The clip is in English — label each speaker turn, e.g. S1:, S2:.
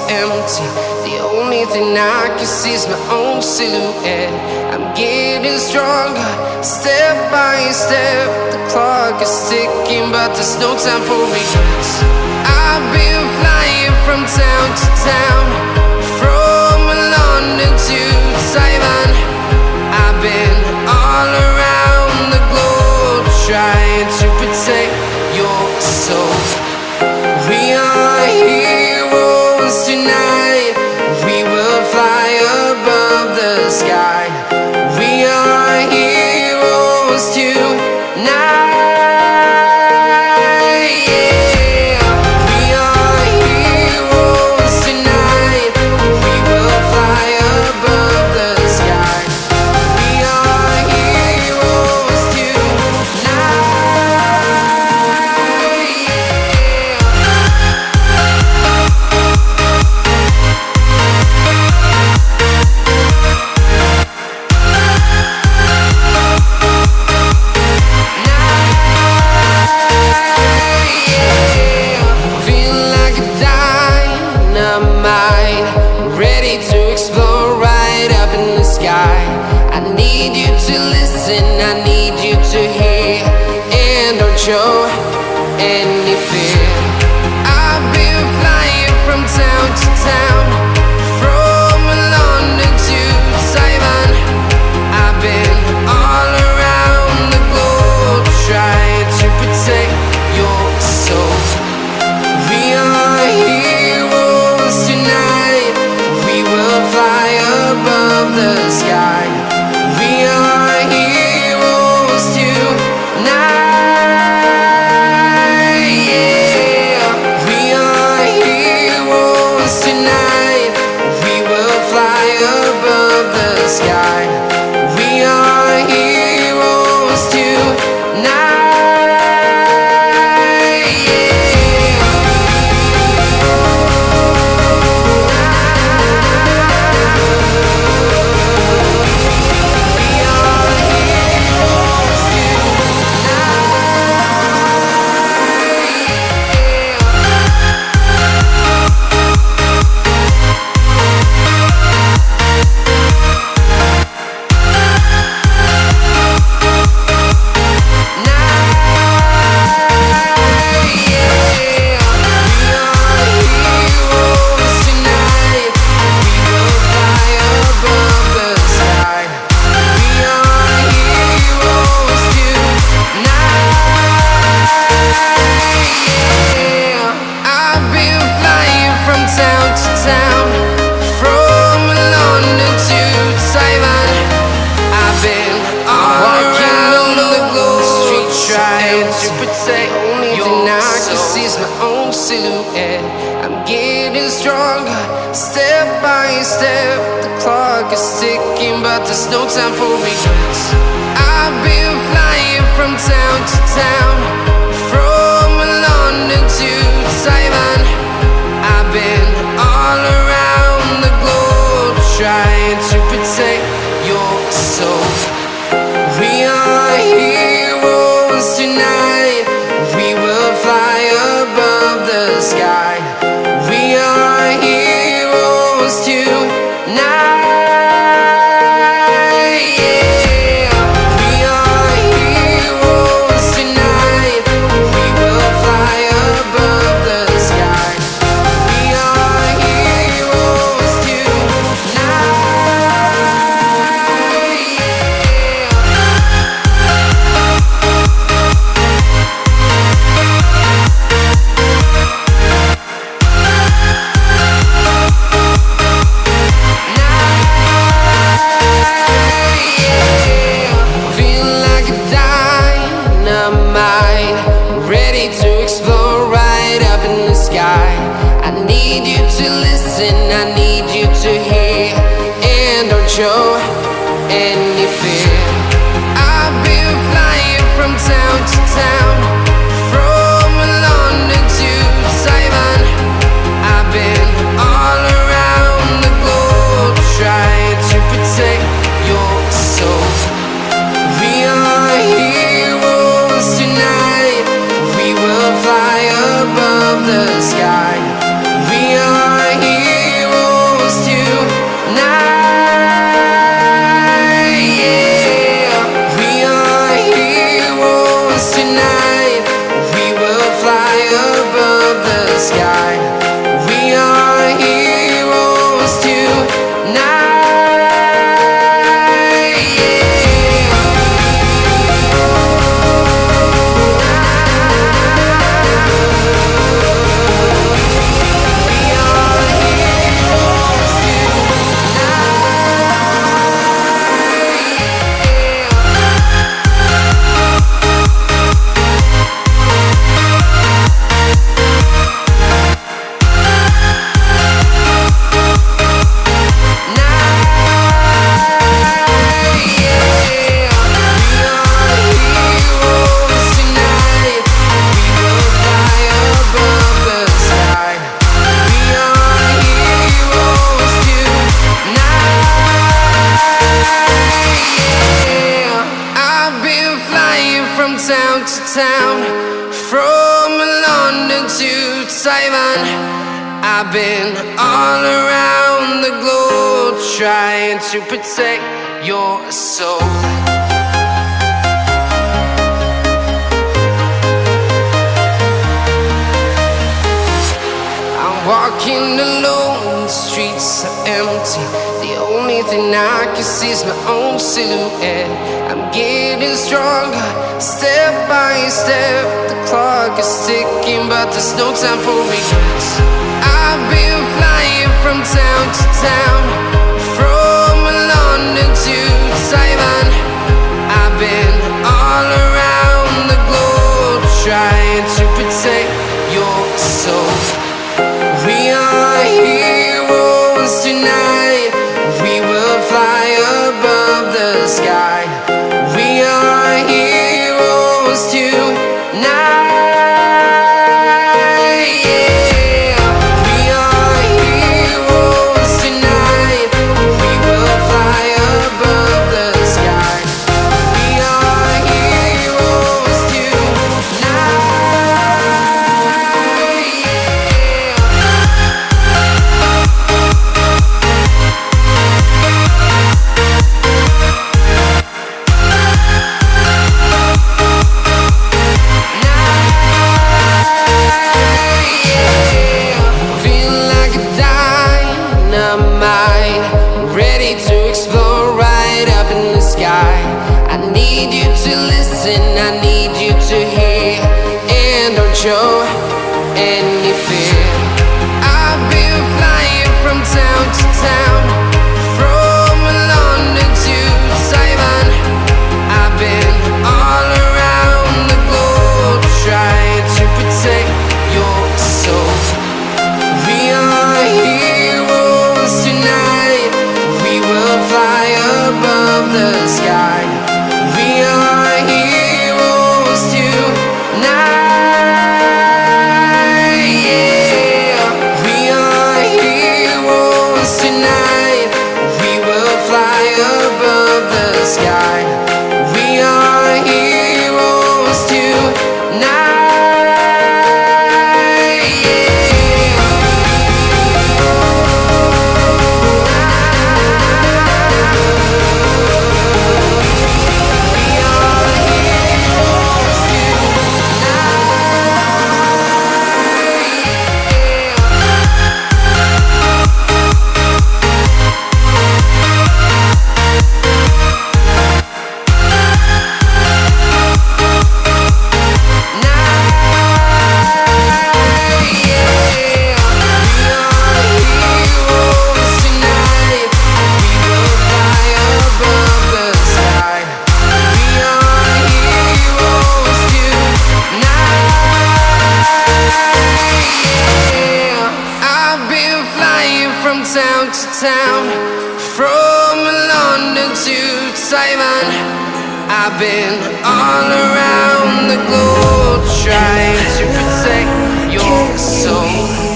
S1: empty. The only thing I can see is my own silhouette. I'm getting stronger, step by step. The clock is ticking, but there's no time for regrets. I've been flying from town to town, from London to Taiwan. I've been all around the globe, trying to protect your soul. We are heroes tonight. We will fly above the sky. We are heroes tonight. Yeah. We are heroes tonight. We will fly above the sky. We are heroes tonight. I need you to hear and don't show any fear. I've been flying from town to town, from London to Taiwan. I've been all around the globe, trying to protect your soul. We are heroes tonight. We will fly above the sky. We are heroes tonight. Yeah. We are heroes tonight. We will fly above the sky. We are heroes tonight. Silhouette. I'm getting stronger, step by step. The clock is ticking, but there's no time for regrets. I've been flying from town to town, from London to Taiwan. I've been all around the globe, trying to protect your soul. We are heroes tonight. We will fly above the sky. We are heroes tonight. Yeah. We are heroes tonight. We will fly above the sky. We are heroes tonight. I need you to listen, I need you to hear and don't show any fear. I've been flying from town to town, from London to Taiwan. I've been all around the globe, trying to protect your soul. We are heroes tonight. We will fly above the sky. We are here. town, from London to Taiwan. I've been all around the globe trying to protect your soul. Walking alone, the streets are empty. The only thing I can see is my own silhouette. I'm getting stronger, step by step. The clock is ticking, but there's no time for regrets. I've been flying from town to town, from London to Taiwan. I've been all around the globe trying to protect your soul. We are heroes tonight. We will fly above the sky. We are heroes tonight. Yeah. We are heroes tonight. We will fly above the sky. We are heroes tonight. I need you to listen, I need you to hear, and don't show any fear. I've been flying from town to town, from London to Taiwan. I've been all around the globe trying to protect your soul. We are heroes tonight. We will fly above the sky. We are heroes tonight. Yeah. We are heroes tonight. We will fly above the sky. We are heroes tonight. Town to town, from London to Taiwan. I've been all around the globe trying to protect your soul.